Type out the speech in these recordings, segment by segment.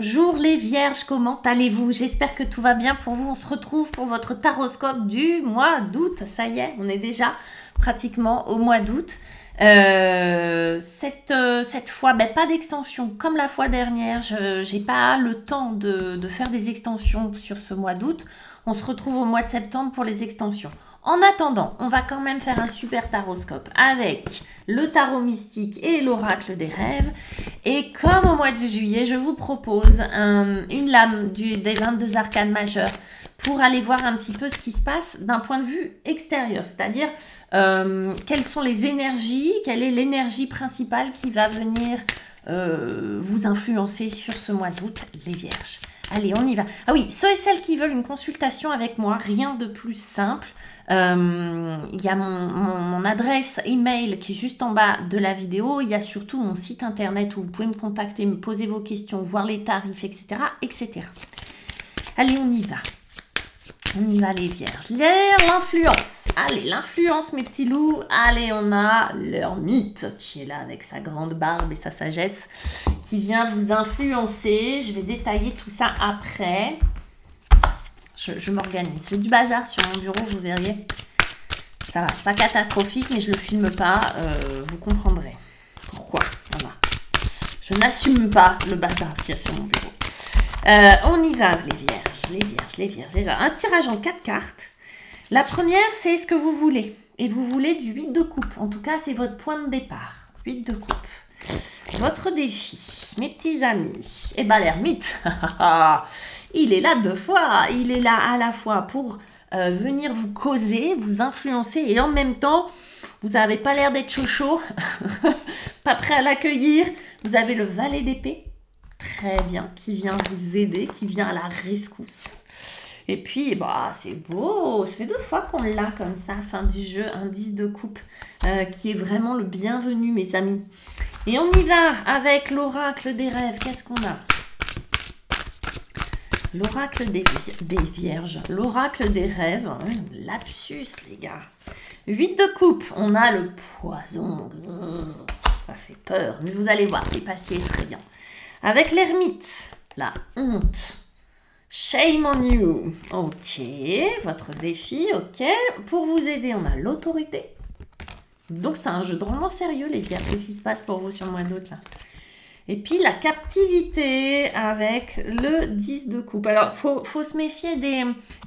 Bonjour les vierges, comment allez-vous? J'espère que tout va bien pour vous. On se retrouve pour votre taroscope du mois d'août. Ça y est, on est déjà pratiquement au mois d'août. Cette fois, pas d'extension comme la fois dernière. Je n'ai pas le temps de faire des extensions sur ce mois d'août. On se retrouve au mois de septembre pour les extensions. En attendant, on va quand même faire un super taroscope avec le tarot mystique et l'oracle des rêves. Et comme au mois de juillet, je vous propose une lame des 22 arcanes majeures pour aller voir un petit peu ce qui se passe d'un point de vue extérieur. C'est-à-dire, quelles sont les énergies, quelle est l'énergie principale qui va venir vous influencer sur ce mois d'août, les vierges. Allez, on y va. Ah oui, ceux et celles qui veulent une consultation avec moi, rien de plus simple. Il y a mon adresse email qui est juste en bas de la vidéo. Il y a surtout mon site internet où vous pouvez me contacter, me poser vos questions, voir les tarifs, etc. etc. Allez, on y va. On y va les vierges. L'influence. Allez, l'influence mes petits loups. Allez, on a l'ermite qui est là avec sa grande barbe et sa sagesse qui vient vous influencer. Je vais détailler tout ça après. Je m'organise. J'ai du bazar sur mon bureau, vous verriez. Ça va, c'est pas catastrophique, mais je le filme pas. Vous comprendrez pourquoi. Voilà. Je n'assume pas le bazar qu'il y a sur mon bureau. On y va, les vierges. Les vierges. Déjà, un tirage en 4 cartes. La première, c'est ce que vous voulez. Et vous voulez du 8 de coupe. En tout cas, c'est votre point de départ. 8 de coupe. Votre défi, mes petits amis. Eh bien, l'ermite, il est là 2 fois. Il est là à la fois pour venir vous causer, vous influencer. Et en même temps, vous n'avez pas l'air d'être chaud. Pas prêt à l'accueillir. Vous avez le valet d'épée. Très bien, qui vient vous aider, qui vient à la rescousse. Et puis, c'est beau, ça fait 2 fois qu'on l'a comme ça, fin du jeu, un 10 de coupe, qui est vraiment le bienvenu, mes amis. Et on y va avec l'oracle des rêves, qu'est-ce qu'on a? L'oracle des vierges, l'oracle des rêves, lapsus, les gars. 8 de coupe, on a le poison, ça fait peur, mais vous allez voir, c'est passé très bien. Avec l'ermite, la honte. Shame on you. Ok, votre défi, ok. Pour vous aider, on a l'autorité. Donc, c'est un jeu drôlement sérieux, les vierges. Qu'est-ce qui se passe pour vous sur le mois d'août, là? Et puis, la captivité avec le 10 de coupe. Alors, faut se méfier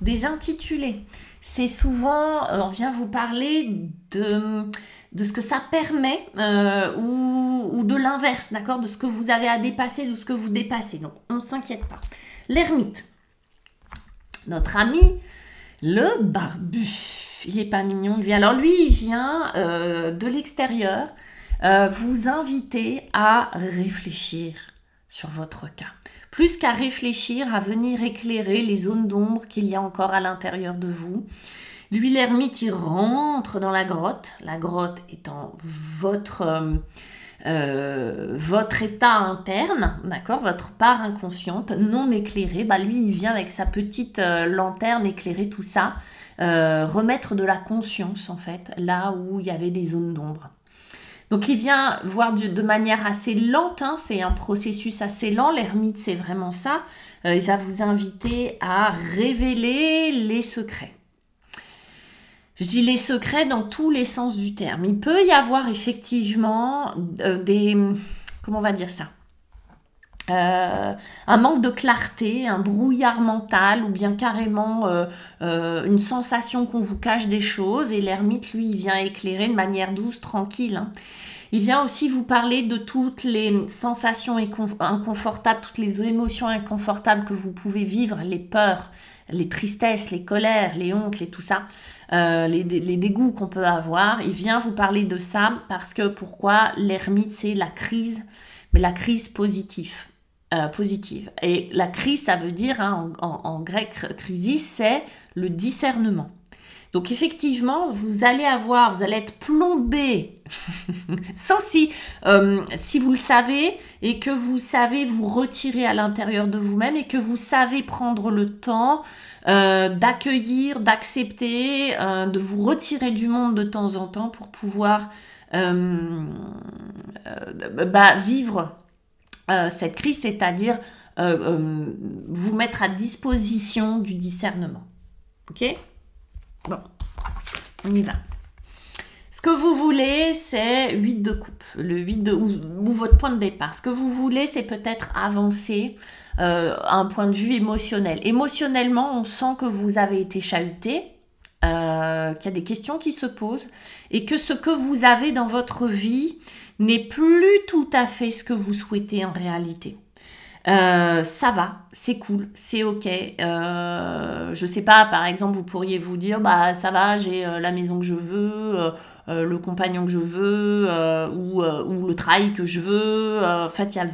des intitulés. C'est souvent, on vient vous parler de ce que ça permet ou de l'inverse, d'accord? De ce que vous avez à dépasser, de ce que vous dépassez. Donc, on ne s'inquiète pas. L'ermite, notre ami, le barbu. Il n'est pas mignon, lui. Alors, lui, il vient de l'extérieur vous inviter à réfléchir sur votre cas. Plus qu'à réfléchir, à venir éclairer les zones d'ombre qu'il y a encore à l'intérieur de vous. Lui, l'ermite, il rentre dans la grotte étant votre état interne, d'accord, votre part inconsciente, non éclairée. Lui, il vient avec sa petite lanterne éclairer tout ça, remettre de la conscience, en fait, là où il y avait des zones d'ombre. Donc, il vient voir de manière assez lente, hein, c'est un processus assez lent, l'ermite, c'est vraiment ça. Il va vous inviter à révéler les secrets. Je dis les secrets dans tous les sens du terme. Il peut y avoir effectivement comment on va dire ça, un manque de clarté, un brouillard mental ou bien carrément une sensation qu'on vous cache des choses. Et l'ermite, lui, il vient éclairer de manière douce, tranquille. Hein. Il vient aussi vous parler de toutes les sensations inconfortables, toutes les émotions inconfortables que vous pouvez vivre, les peurs, les tristesses, les colères, les hontes, tout ça. Les dégoûts qu'on peut avoir. Il vient vous parler de ça parce que pourquoi l'ermite, c'est la crise, mais la crise positive. Et la crise, ça veut dire, hein, en grec, crisis, c'est le discernement. Donc effectivement, vous allez être plombé, sauf si vous le savez et que vous savez vous retirer à l'intérieur de vous-même et que vous savez prendre le temps d'accueillir, d'accepter, de vous retirer du monde de temps en temps pour pouvoir vivre cette crise, c'est-à-dire vous mettre à disposition du discernement. Ok? Bon, on y va. Ce que vous voulez, c'est 8 de coupe, le 8 de, ou votre point de départ. Ce que vous voulez, c'est peut-être avancer à un point de vue émotionnel. Émotionnellement, on sent que vous avez été chahuté, qu'il y a des questions qui se posent et que ce que vous avez dans votre vie n'est plus tout à fait ce que vous souhaitez en réalité. Ça va, c'est cool, c'est ok. Je sais pas, par exemple, vous pourriez vous dire, bah ça va, j'ai la maison que je veux, le compagnon que je veux, ou le travail que je veux. En fait, il y a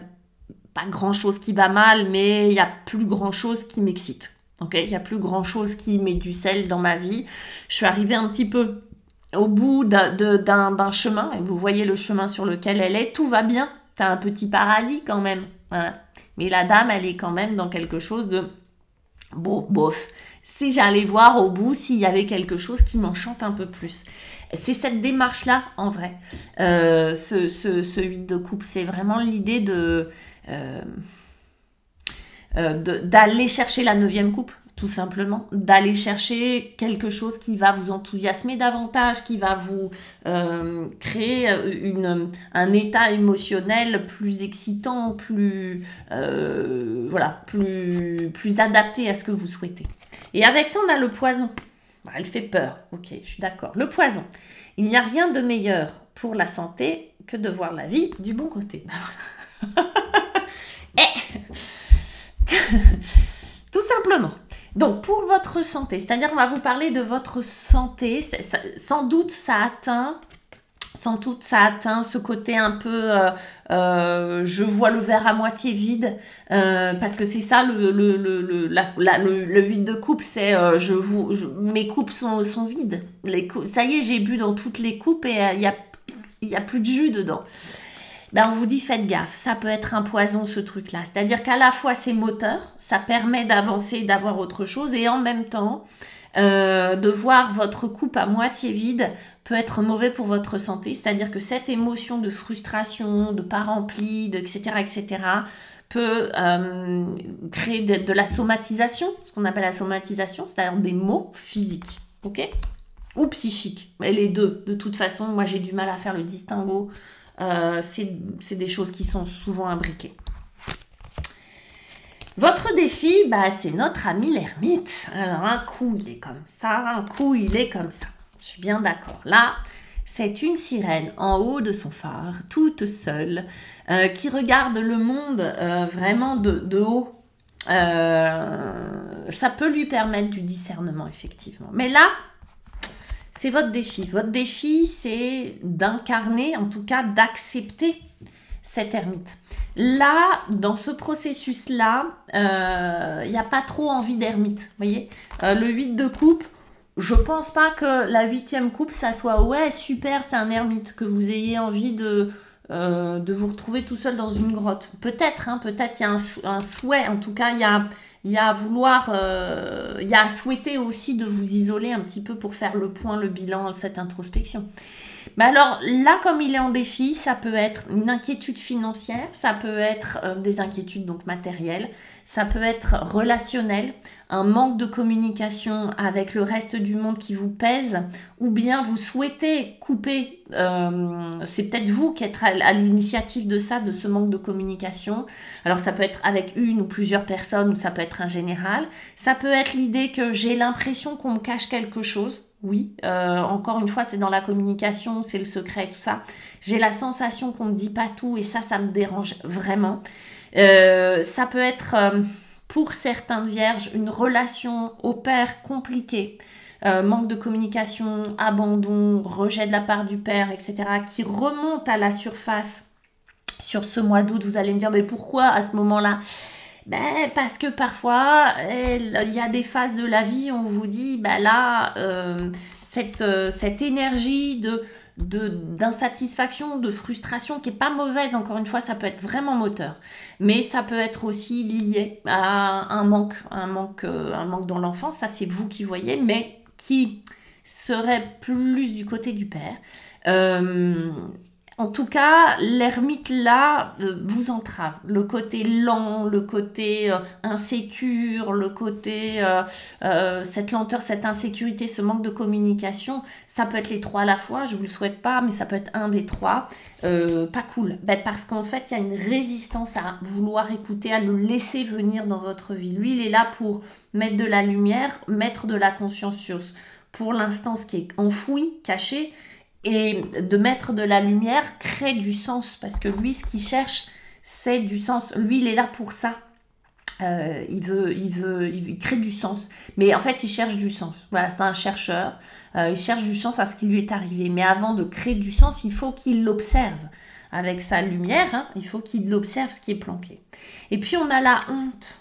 pas grand chose qui va mal, mais il y a plus grand chose qui m'excite. Ok, il y a plus grand chose qui met du sel dans ma vie. Je suis arrivée un petit peu au bout d'un chemin, et vous voyez le chemin sur lequel elle est, tout va bien. T'as un petit paradis quand même. Voilà. Mais la dame, elle est quand même dans quelque chose de... Bon, bof. Si j'allais voir au bout s'il y avait quelque chose qui m'enchante un peu plus. C'est cette démarche-là, en vrai. Ce 8 de coupe, c'est vraiment l'idée d'aller chercher la 9e coupe, tout simplement. D'aller chercher quelque chose qui va vous enthousiasmer davantage, qui va vous créer un état émotionnel plus excitant, plus adapté à ce que vous souhaitez. Et avec ça, on a le poison. Elle fait peur. Ok, je suis d'accord. Le poison. Il n'y a rien de meilleur pour la santé que de voir la vie du bon côté. Tout simplement. Donc, pour votre santé, c'est-à-dire on va vous parler de votre santé. Sans doute, ça atteint ce côté un peu je vois le verre à moitié vide, parce que c'est ça le 8 de coupe, c'est mes coupes sont vides. Ça y est, j'ai bu dans toutes les coupes et il y a plus de jus dedans. Ben on vous dit faites gaffe, ça peut être un poison ce truc-là. C'est-à-dire qu'à la fois c'est moteur, ça permet d'avancer, d'avoir autre chose, et en même temps, de voir votre coupe à moitié vide peut être mauvais pour votre santé. C'est-à-dire que cette émotion de frustration, de pas rempli, etc., peut créer de la somatisation, ce qu'on appelle la somatisation, c'est-à-dire des maux physiques, ok, ou psychiques. Et les deux, de toute façon, moi j'ai du mal à faire le distinguo. C'est des choses qui sont souvent imbriquées. Votre défi, c'est notre ami l'ermite. Alors, un coup, il est comme ça, un coup, il est comme ça. Je suis bien d'accord. Là, c'est une sirène en haut de son phare, toute seule, qui regarde le monde vraiment de haut. Ça peut lui permettre du discernement, effectivement. Mais là, c'est votre défi. Votre défi, c'est d'incarner, en tout cas d'accepter cette ermite. Là, dans ce processus-là, il n'y a pas trop envie d'ermite. Vous voyez, le 8 de coupe, je pense pas que la 8e coupe, ça soit « ouais, super, c'est un ermite », que vous ayez envie de vous retrouver tout seul dans une grotte. Peut-être, hein, peut-être il y a un souhait, en tout cas, il y a à souhaiter aussi de vous isoler un petit peu pour faire le point, le bilan, cette introspection. Mais alors là, comme il est en défi, ça peut être une inquiétude financière, ça peut être des inquiétudes donc matérielles, ça peut être relationnel, un manque de communication avec le reste du monde qui vous pèse, ou bien vous souhaitez couper, c'est peut-être vous qui êtes à l'initiative de ça, de ce manque de communication. Alors ça peut être avec une ou plusieurs personnes, ou ça peut être un général. Ça peut être l'idée que j'ai l'impression qu'on me cache quelque chose. Oui, encore une fois, c'est dans la communication, c'est le secret, tout ça. J'ai la sensation qu'on ne me dit pas tout, et ça me dérange vraiment. Ça peut être, pour certains vierges, une relation au père compliquée. Manque de communication, abandon, rejet de la part du père, etc., qui remonte à la surface sur ce mois d'août. Vous allez me dire, mais pourquoi à ce moment-là ? Parce que parfois, il y a des phases de la vie où on vous dit, cette énergie d'insatisfaction, de frustration qui n'est pas mauvaise, encore une fois, ça peut être vraiment moteur. Mais ça peut être aussi lié à un manque dans l'enfance, ça c'est vous qui voyez, mais qui serait plus du côté du père. En tout cas, l'ermite là vous entrave. Le côté lent, le côté insécure, le côté cette lenteur, cette insécurité, ce manque de communication, ça peut être les trois à la fois, je vous le souhaite pas, mais ça peut être un des trois. Pas cool. Parce qu'en fait, il y a une résistance à vouloir écouter, à le laisser venir dans votre vie. Lui, il est là pour mettre de la lumière, mettre de la conscience sur, pour l'instant, ce qui est enfoui, caché, et de mettre de la lumière crée du sens, parce que lui, ce qu'il cherche, c'est du sens. Lui, il est là pour ça. Il crée du sens. Mais en fait, il cherche du sens. Voilà, c'est un chercheur. Il cherche du sens à ce qui lui est arrivé. Mais avant de créer du sens, il faut qu'il l'observe. Avec sa lumière, hein, il faut qu'il observe ce qui est planqué. Et puis, on a la honte.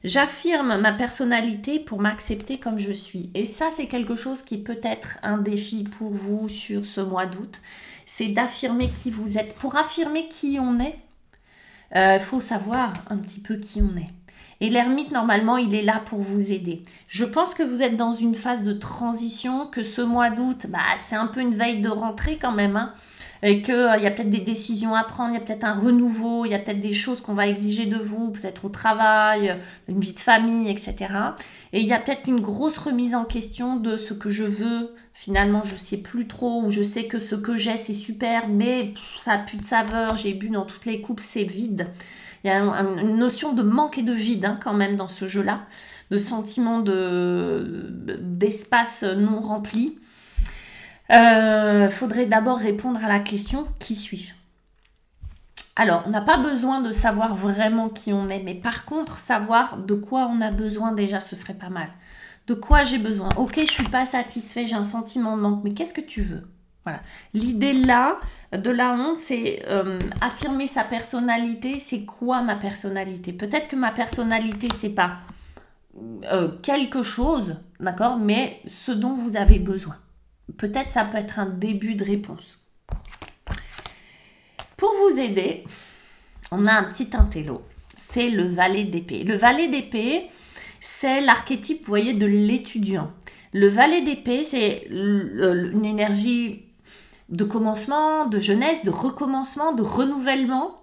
J'affirme ma personnalité pour m'accepter comme je suis. Et ça, c'est quelque chose qui peut être un défi pour vous sur ce mois d'août. C'est d'affirmer qui vous êtes. Pour affirmer qui on est, il faut savoir un petit peu qui on est. Et l'ermite, normalement, il est là pour vous aider. Je pense que vous êtes dans une phase de transition, que ce mois d'août, c'est un peu une veille de rentrée quand même, hein. Et qu'il y a peut-être des décisions à prendre, il y a peut-être un renouveau, il y a peut-être des choses qu'on va exiger de vous, peut-être au travail, une vie de famille, etc. Et il y a peut-être une grosse remise en question de ce que je veux. Finalement, je ne sais plus trop, ou je sais que ce que j'ai, c'est super, mais ça n'a plus de saveur, j'ai bu dans toutes les coupes, c'est vide. Il y a une notion de manque et de vide hein, quand même dans ce jeu-là, de sentiment d'espace non rempli. Faudrait d'abord répondre à la question « Qui suis-je » Alors, on n'a pas besoin de savoir vraiment qui on est, mais par contre, savoir de quoi on a besoin déjà, ce serait pas mal. De quoi j'ai besoin? Ok, je suis pas satisfait, j'ai un sentiment de manque, mais qu'est-ce que tu veux? Voilà. L'idée là, de la honte, c'est affirmer sa personnalité. C'est quoi ma personnalité? Peut-être que ma personnalité, c'est pas quelque chose, d'accord, mais ce dont vous avez besoin. Peut-être ça peut être un début de réponse. Pour vous aider, on a un petit intello. C'est le valet d'épée. Le valet d'épée, c'est l'archétype, vous voyez, de l'étudiant. Le valet d'épée, c'est une énergie de commencement, de jeunesse, de recommencement, de renouvellement.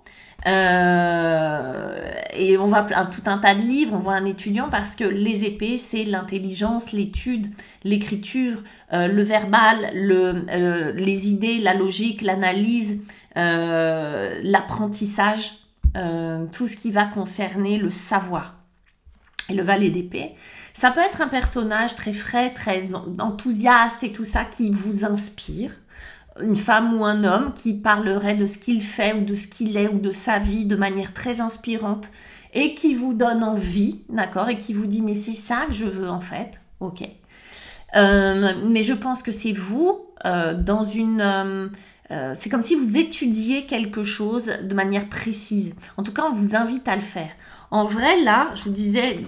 Et on voit tout un tas de livres, on voit un étudiant parce que les épées, c'est l'intelligence, l'étude, l'écriture, le verbal, les idées, la logique, l'analyse, l'apprentissage, tout ce qui va concerner le savoir. Et le valet d'épée, ça peut être un personnage très frais, très enthousiaste et tout ça qui vous inspire. Une femme ou un homme qui parlerait de ce qu'il fait ou de ce qu'il est ou de sa vie de manière très inspirante et qui vous donne envie, d'accord, et qui vous dit mais c'est ça que je veux en fait, ok. Mais je pense que c'est vous dans une... c'est comme si vous étudiez quelque chose de manière précise. En tout cas, on vous invite à le faire. En vrai, là, je vous disais...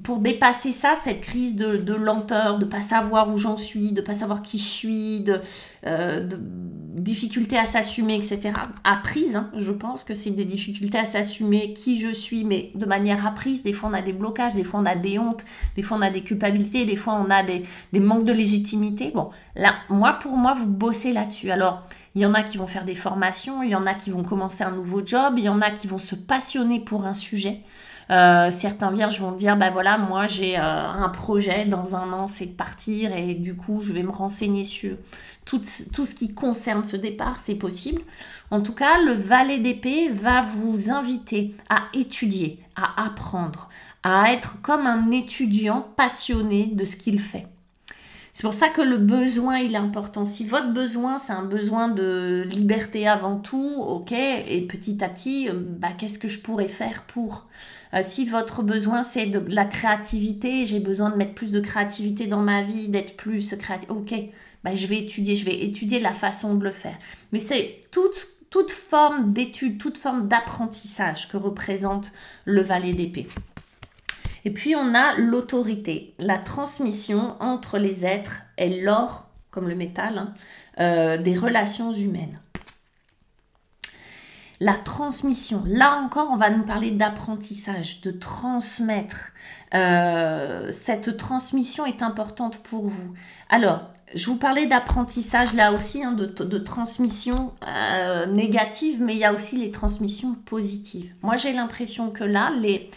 pour dépasser ça, cette crise de lenteur, de ne pas savoir où j'en suis, de ne pas savoir qui je suis, de difficultés à s'assumer, etc. Apprise, hein, je pense que c'est des difficultés à s'assumer qui je suis, mais de manière apprise. Des fois, on a des blocages, des fois, on a des hontes, des fois, on a des culpabilités, des fois, on a des manques de légitimité. Bon, là, pour moi, vous bossez là-dessus. Alors, il y en a qui vont faire des formations, il y en a qui vont commencer un nouveau job, il y en a qui vont se passionner pour un sujet. Certains vierges vont dire bah voilà, moi j'ai un projet dans 1 an, c'est de partir et du coup je vais me renseigner sur tout ce qui concerne ce départ, c'est possible. En tout cas, le valet d'épée va vous inviter à étudier, à apprendre, à être comme un étudiant passionné de ce qu'il fait. C'est pour ça que le besoin, il est important. Si votre besoin, c'est un besoin de liberté avant tout, ok, et petit à petit, qu'est-ce que je pourrais faire pour si votre besoin, c'est de la créativité, j'ai besoin de mettre plus de créativité dans ma vie, d'être plus créative, ok, je vais étudier la façon de le faire. Mais c'est toute forme d'étude, toute forme d'apprentissage que représente le valet d'épée. Et puis, on a l'autorité, la transmission entre les êtres et l'or, comme le métal, hein, des relations humaines. La transmission, là encore, on va nous parler d'apprentissage, de transmettre. Cette transmission est importante pour vous. Alors, je vous parlais d'apprentissage là aussi, hein, de transmission négative, mais il y a aussi les transmissions positives. Moi, j'ai l'impression que là, les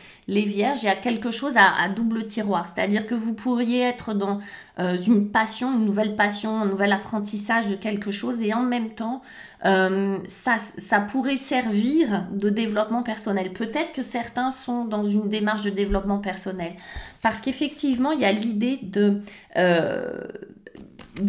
vierges, il y a quelque chose à double tiroir. C'est-à-dire que vous pourriez être dans une passion, une nouvelle passion, un nouvel apprentissage de quelque chose et en même temps, ça pourrait servir de développement personnel. Peut-être que certains sont dans une démarche de développement personnel. Parce qu'effectivement, il y a l'idée de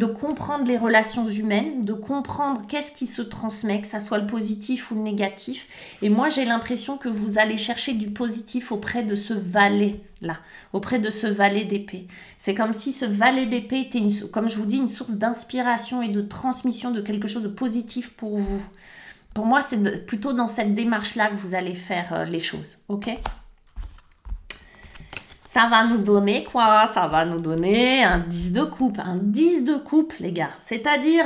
comprendre les relations humaines, de comprendre qu'est-ce qui se transmet, que ça soit le positif ou le négatif. Et moi, j'ai l'impression que vous allez chercher du positif auprès de ce valet-là, auprès de ce valet d'épée. C'est comme si ce valet d'épée était, comme je vous dis, une source d'inspiration et de transmission de quelque chose de positif pour vous. Pour moi, c'est plutôt dans cette démarche-là que vous allez faire les choses, ok ? Ça va nous donner quoi? Ça va nous donner un 10 de coupe. Un 10 de coupe, les gars. C'est-à-dire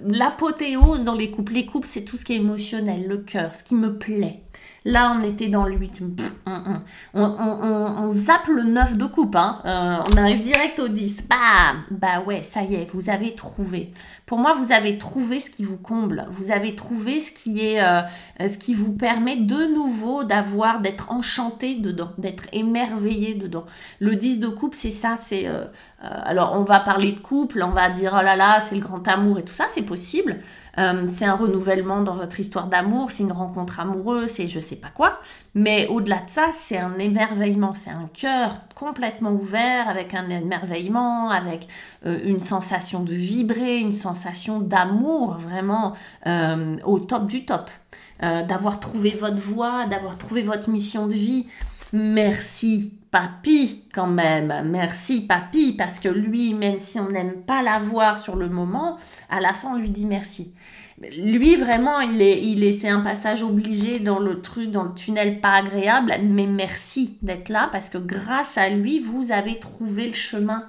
l'apothéose dans les coupes. Les coupes, c'est tout ce qui est émotionnel, le cœur, ce qui me plaît. Là, on était dans le 8. On zappe le 9 de coupe. Hein. On arrive direct au 10. Bam! Bah ouais, ça y est, vous avez trouvé. Pour moi, vous avez trouvé ce qui vous comble. Vous avez trouvé ce qui vous permet de nouveau d'être enchanté dedans, d'être émerveillé dedans. Le 10 de coupe, c'est ça. Alors, on va parler de couple, on va dire, oh là là, c'est le grand amour et tout ça, c'est possible. C'est un renouvellement dans votre histoire d'amour, c'est une rencontre amoureuse, c'est je sais pas quoi. Mais au-delà de ça, c'est un émerveillement, c'est un cœur complètement ouvert, avec un émerveillement, avec une sensation de vibrer, une sensation d'amour vraiment au top du top. D'avoir trouvé votre voie, d'avoir trouvé votre mission de vie. Merci papy quand même, merci papy, parce que lui, même si on n'aime pas l'avoir sur le moment, à la fin on lui dit merci. Lui vraiment, c'est un passage obligé dans le tunnel pas agréable, mais merci d'être là, parce que grâce à lui, vous avez trouvé le chemin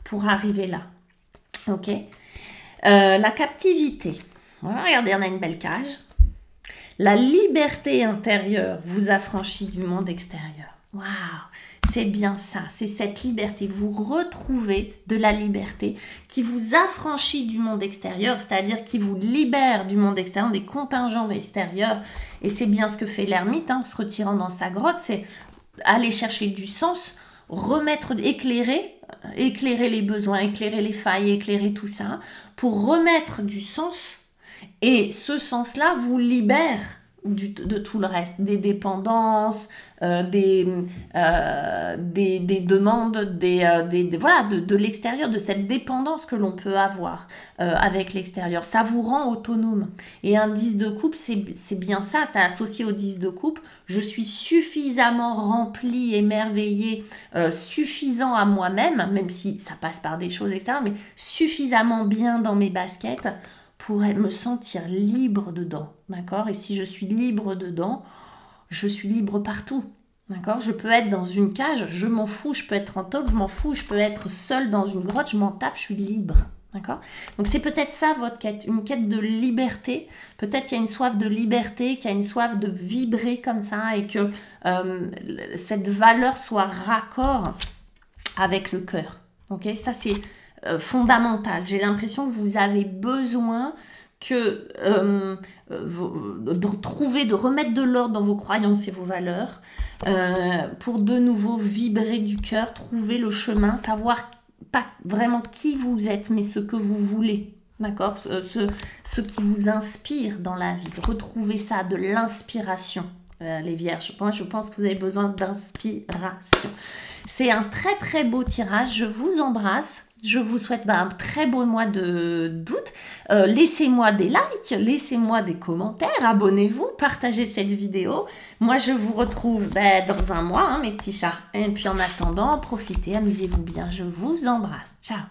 pour arriver là. Ok. La captivité. Voilà, regardez, on a une belle cage. La liberté intérieure vous affranchit du monde extérieur. Waouh! C'est bien ça, c'est cette liberté. Vous retrouvez de la liberté qui vous affranchit du monde extérieur, c'est-à-dire qui vous libère du monde extérieur, des contingents extérieurs. Et c'est bien ce que fait l'ermite, en se retirant dans sa grotte, c'est aller chercher du sens, éclairer les besoins, éclairer les failles, éclairer tout ça, pour remettre du sens. Et ce sens-là vous libère de tout le reste, des dépendances, des demandes, voilà, de l'extérieur, de cette dépendance que l'on peut avoir avec l'extérieur. Ça vous rend autonome. Et un 10 de coupe, c'est bien ça, c'est associé au 10 de coupe. Je suis suffisamment remplie, émerveillée, suffisant à moi-même, même si ça passe par des choses extérieures, mais suffisamment bien dans mes baskets pour me sentir libre dedans, d'accord? Et si je suis libre dedans, je suis libre partout, d'accord? Je peux être dans une cage, je m'en fous, je peux être en taupe, je m'en fous, je peux être seule dans une grotte, je m'en tape, je suis libre, d'accord? Donc c'est peut-être ça votre quête, une quête de liberté. Peut-être qu'il y a une soif de liberté, qu'il y a une soif de vibrer comme ça et que cette valeur soit raccord avec le cœur, ok? Ça c'est fondamental. J'ai l'impression que vous avez besoin de remettre de l'ordre dans vos croyances et vos valeurs pour de nouveau vibrer du cœur, trouver le chemin, savoir pas vraiment qui vous êtes, mais ce que vous voulez. D'accord, ce qui vous inspire dans la vie. Retrouvez ça, de l'inspiration. Les vierges, moi je pense que vous avez besoin d'inspiration. C'est un très très beau tirage, je vous embrasse. Je vous souhaite un très beau mois d'août. Laissez-moi des likes, laissez-moi des commentaires, abonnez-vous, partagez cette vidéo. Moi, je vous retrouve dans un mois, mes petits chats. Et puis en attendant, profitez, amusez-vous bien. Je vous embrasse. Ciao.